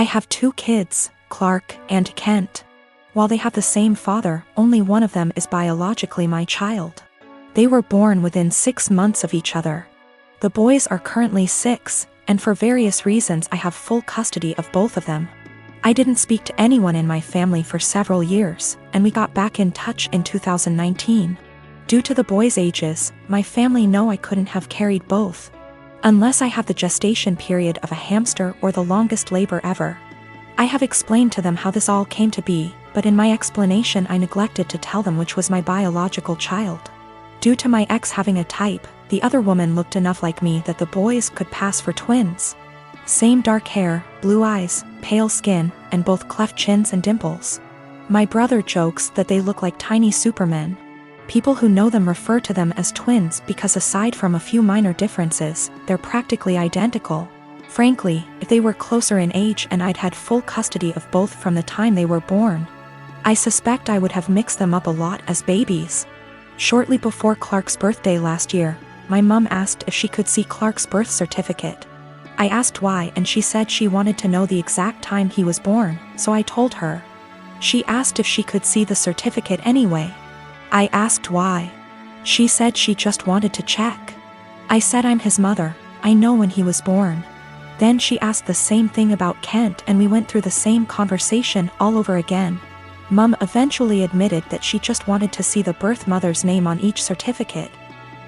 I have 2 kids, Clark and Kent. While they have the same father, only one of them is biologically my child. They were born within 6 months of each other. The boys are currently 6, and for various reasons I have full custody of both of them. I didn't speak to anyone in my family for several years, and we got back in touch in 2019. Due to the boys' ages, my family know I couldn't have carried both, unless I have the gestation period of a hamster or the longest labor ever. I have explained to them how this all came to be, but in my explanation I neglected to tell them which was my biological child. Due to my ex having a type, the other woman looked enough like me that the boys could pass for twins. Same dark hair, blue eyes, pale skin, and both cleft chins and dimples. My brother jokes that they look like tiny supermen. People who know them refer to them as twins because aside from a few minor differences, they're practically identical. Frankly, if they were closer in age and I'd had full custody of both from the time they were born, I suspect I would have mixed them up a lot as babies. Shortly before Clark's birthday last year, my mum asked if she could see Clark's birth certificate. I asked why and she said she wanted to know the exact time he was born, so I told her. She asked if she could see the certificate anyway. I asked why. She said she just wanted to check. I said I'm his mother, I know when he was born. Then she asked the same thing about Kent and we went through the same conversation all over again. Mum eventually admitted that she just wanted to see the birth mother's name on each certificate,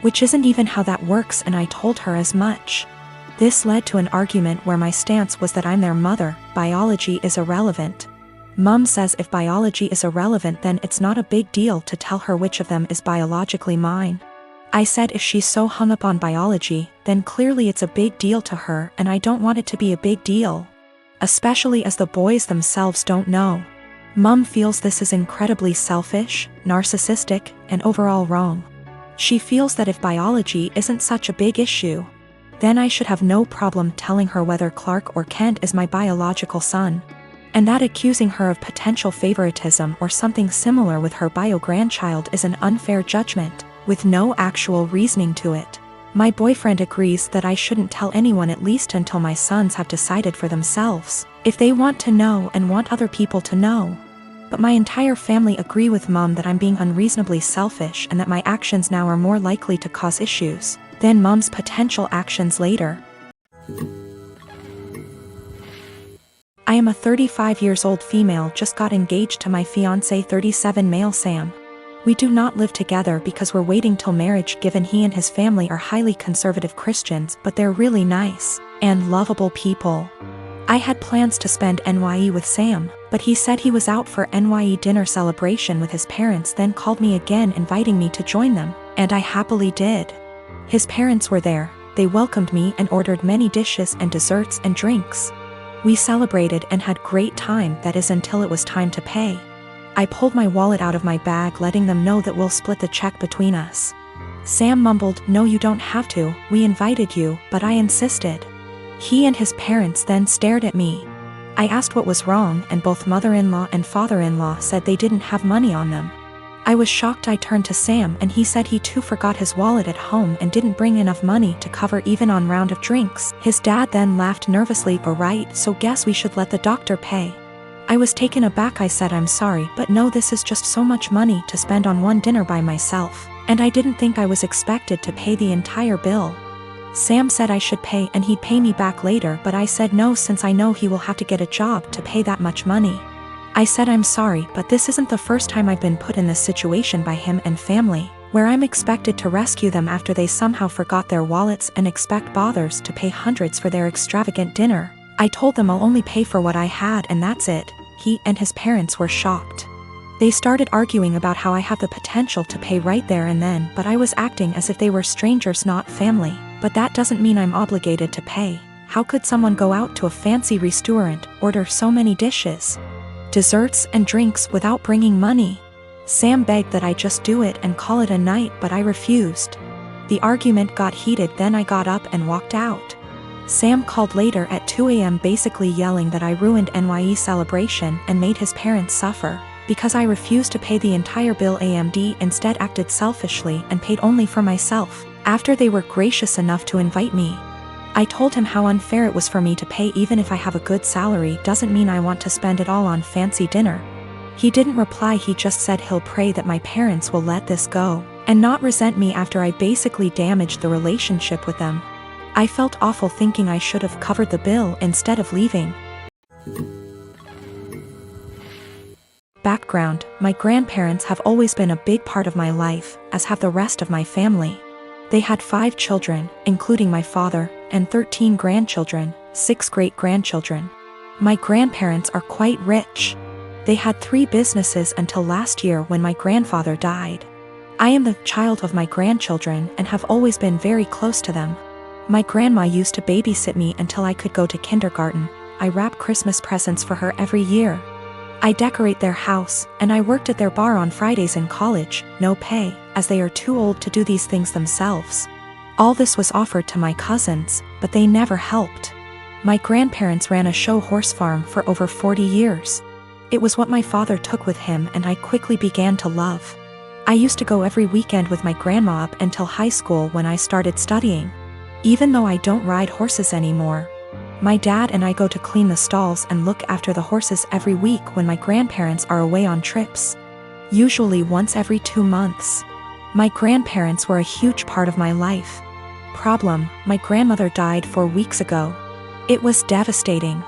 which isn't even how that works, and I told her as much. This led to an argument where my stance was that I'm their mother, biology is irrelevant. Mum says if biology is irrelevant then it's not a big deal to tell her which of them is biologically mine. I said if she's so hung up on biology, then clearly it's a big deal to her and I don't want it to be a big deal. Especially as the boys themselves don't know. Mum feels this is incredibly selfish, narcissistic, and overall wrong. She feels that if biology isn't such a big issue, then I should have no problem telling her whether Clark or Kent is my biological son. And that accusing her of potential favoritism or something similar with her bio-grandchild is an unfair judgment, with no actual reasoning to it. My boyfriend agrees that I shouldn't tell anyone at least until my sons have decided for themselves, if they want to know and want other people to know. But my entire family agree with Mum that I'm being unreasonably selfish and that my actions now are more likely to cause issues than Mum's potential actions later. I am a 35-year-old female just got engaged to my fiancé 37 male Sam. We do not live together because we're waiting till marriage given he and his family are highly conservative Christians but they're really nice and lovable people. I had plans to spend NYE with Sam, but he said he was out for NYE dinner celebration with his parents then called me again inviting me to join them, and I happily did. His parents were there, they welcomed me and ordered many dishes and desserts and drinks. We celebrated and had great time, that is until it was time to pay. I pulled my wallet out of my bag letting them know that we'll split the check between us. Sam mumbled, "No, you don't have to, we invited you," but I insisted. He and his parents then stared at me. I asked what was wrong and both mother-in-law and father-in-law said they didn't have money on them. I was shocked. I turned to Sam and he said he too forgot his wallet at home and didn't bring enough money to cover even on round of drinks. His dad then laughed nervously, "Right, so guess we should let the doctor pay." I was taken aback. I said I'm sorry, but no, this is just so much money to spend on one dinner by myself, and I didn't think I was expected to pay the entire bill. Sam said I should pay and he'd pay me back later, but I said no since I know he will have to get a job to pay that much money. I said I'm sorry, but this isn't the first time I've been put in this situation by him and family, where I'm expected to rescue them after they somehow forgot their wallets and expect bothers to pay hundreds for their extravagant dinner. I told them I'll only pay for what I had and that's it. He and his parents were shocked. They started arguing about how I have the potential to pay right there and then, but I was acting as if they were strangers, not family. But that doesn't mean I'm obligated to pay. How could someone go out to a fancy restaurant, order so many dishes, desserts and drinks without bringing money? Sam begged that I just do it and call it a night, but I refused. The argument got heated, then I got up and walked out. Sam called later at 2 a.m. basically yelling that I ruined NYE celebration and made his parents suffer, because I refused to pay the entire bill. AMD instead acted selfishly and paid only for myself, after they were gracious enough to invite me. I told him how unfair it was for me to pay even if I have a good salary doesn't mean I want to spend it all on fancy dinner. He didn't reply, he just said he'll pray that my parents will let this go, and not resent me after I basically damaged the relationship with them. I felt awful thinking I should have covered the bill instead of leaving. Background: my grandparents have always been a big part of my life, as have the rest of my family. They had 5 children, including my father, and 13 grandchildren, 6 great-grandchildren. My grandparents are quite rich. They had 3 businesses until last year when my grandfather died. I am the child of my grandchildren and have always been very close to them. My grandma used to babysit me until I could go to kindergarten. I wrap Christmas presents for her every year. I decorate their house, and I worked at their bar on Fridays in college, no pay, as they are too old to do these things themselves. All this was offered to my cousins, but they never helped. My grandparents ran a show horse farm for over 40 years. It was what my father took with him and I quickly began to love. I used to go every weekend with my grandma up until high school when I started studying. Even though I don't ride horses anymore, my dad and I go to clean the stalls and look after the horses every week when my grandparents are away on trips. Usually once every 2 months. My grandparents were a huge part of my life. Problem: my grandmother died 4 weeks ago. It was devastating.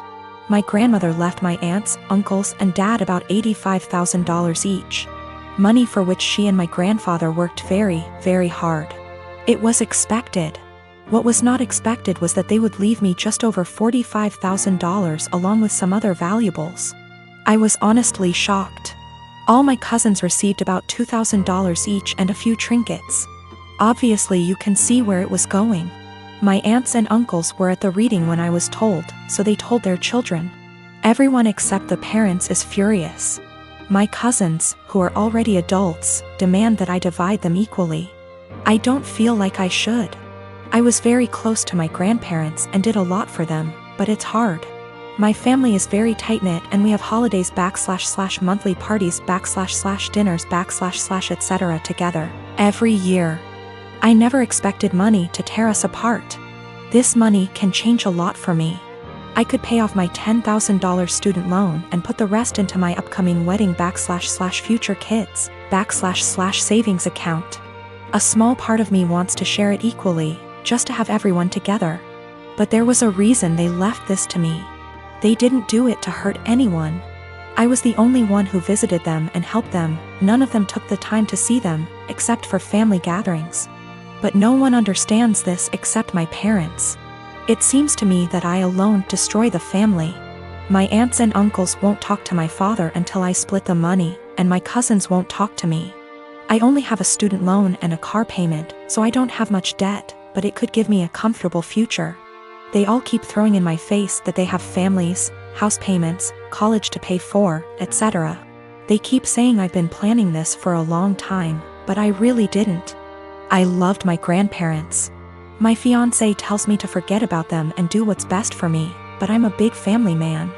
My grandmother left my aunts, uncles, and dad about $85,000 each. Money for which she and my grandfather worked very, very hard. It was expected. What was not expected was that they would leave me just over $45,000 along with some other valuables. I was honestly shocked. All my cousins received about $2,000 each and a few trinkets. Obviously you can see where it was going. My aunts and uncles were at the reading when I was told, so they told their children. Everyone except the parents is furious. My cousins, who are already adults, demand that I divide them equally. I don't feel like I should. I was very close to my grandparents and did a lot for them, but it's hard. My family is very tight-knit and we have holidays / monthly parties / dinners / etc. together, every year. I never expected money to tear us apart. This money can change a lot for me. I could pay off my $10,000 student loan and put the rest into my upcoming wedding / future kids / savings account. A small part of me wants to share it equally, just to have everyone together. But there was a reason they left this to me. They didn't do it to hurt anyone. I was the only one who visited them and helped them. None of them took the time to see them, except for family gatherings. But no one understands this except my parents. It seems to me that I alone destroy the family. My aunts and uncles won't talk to my father until I split the money, and my cousins won't talk to me. I only have a student loan and a car payment, so I don't have much debt, but it could give me a comfortable future. They all keep throwing in my face that they have families, house payments, college to pay for, etc. They keep saying I've been planning this for a long time, but I really didn't. I loved my grandparents. My fiancé tells me to forget about them and do what's best for me, but I'm a big family man.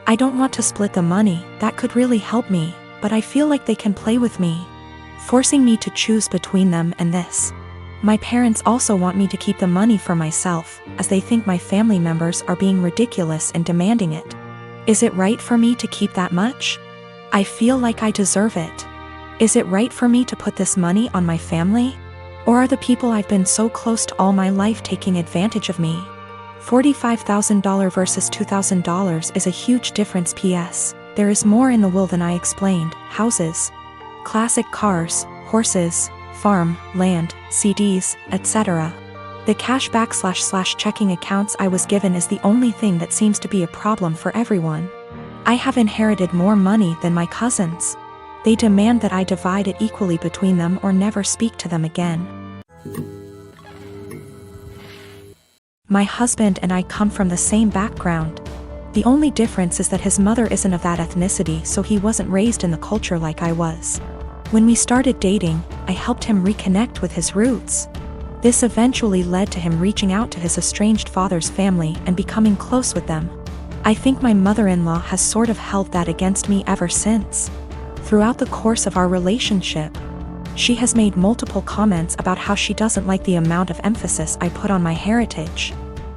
I don't want to split the money, that could really help me, but I feel like they can play with me, forcing me to choose between them and this. My parents also want me to keep the money for myself, as they think my family members are being ridiculous in demanding it. Is it right for me to keep that much? I feel like I deserve it. Is it right for me to put this money on my family? Or are the people I've been so close to all my life taking advantage of me? $45,000 versus $2,000 is a huge difference. PS, there is more in the will than I explained. Houses, classic cars, horses, farm, land, CDs, etc. The cash / checking accounts I was given is the only thing that seems to be a problem for everyone. I have inherited more money than my cousins. They demand that I divide it equally between them or never speak to them again. My husband and I come from the same background. The only difference is that his mother isn't of that ethnicity, so he wasn't raised in the culture like I was. When we started dating, I helped him reconnect with his roots. This eventually led to him reaching out to his estranged father's family and becoming close with them. I think my mother-in-law has sort of held that against me ever since. Throughout the course of our relationship, she has made multiple comments about how she doesn't like the amount of emphasis I put on my heritage.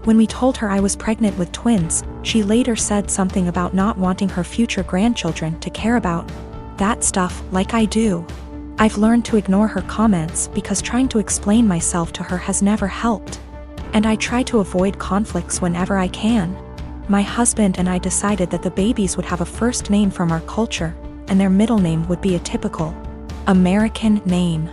When we told her I was pregnant with twins, she later said something about not wanting her future grandchildren to care about that stuff like I do. I've learned to ignore her comments because trying to explain myself to her has never helped. And I try to avoid conflicts whenever I can. My husband and I decided that the babies would have a first name from our culture, and their middle name would be a typical American name.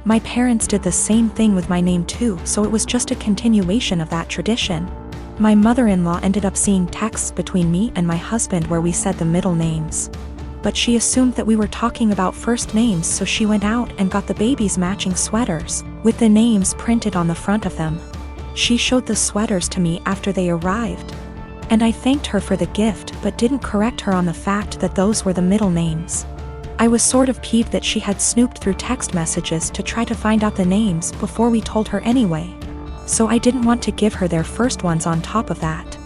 My parents did the same thing with my name too, so it was just a continuation of that tradition. My mother-in-law ended up seeing texts between me and my husband where we said the middle names. But she assumed that we were talking about first names, so she went out and got the babies matching sweaters, with the names printed on the front of them. She showed the sweaters to me after they arrived. And I thanked her for the gift but didn't correct her on the fact that those were the middle names. I was sort of peeved that she had snooped through text messages to try to find out the names before we told her anyway. So I didn't want to give her their first ones on top of that.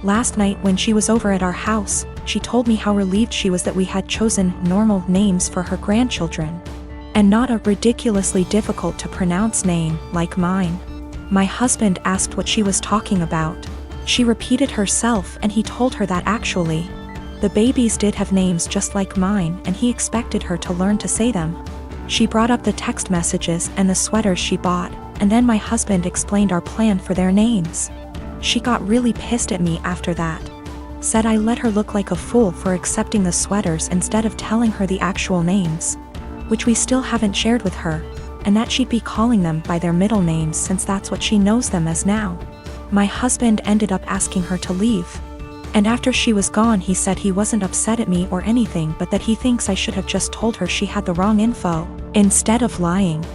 Last night when she was over at our house, she told me how relieved she was that we had chosen normal names for her grandchildren, and not a ridiculously difficult to pronounce name like mine. My husband asked what she was talking about. She repeated herself and he told her that actually, the babies did have names just like mine and he expected her to learn to say them. She brought up the text messages and the sweaters she bought, and then my husband explained our plan for their names. She got really pissed at me after that. Said I let her look like a fool for accepting the sweaters instead of telling her the actual names, which we still haven't shared with her, and that she'd be calling them by their middle names since that's what she knows them as now. My husband ended up asking her to leave. And after she was gone he said he wasn't upset at me or anything but that he thinks I should have just told her she had the wrong info, instead of lying.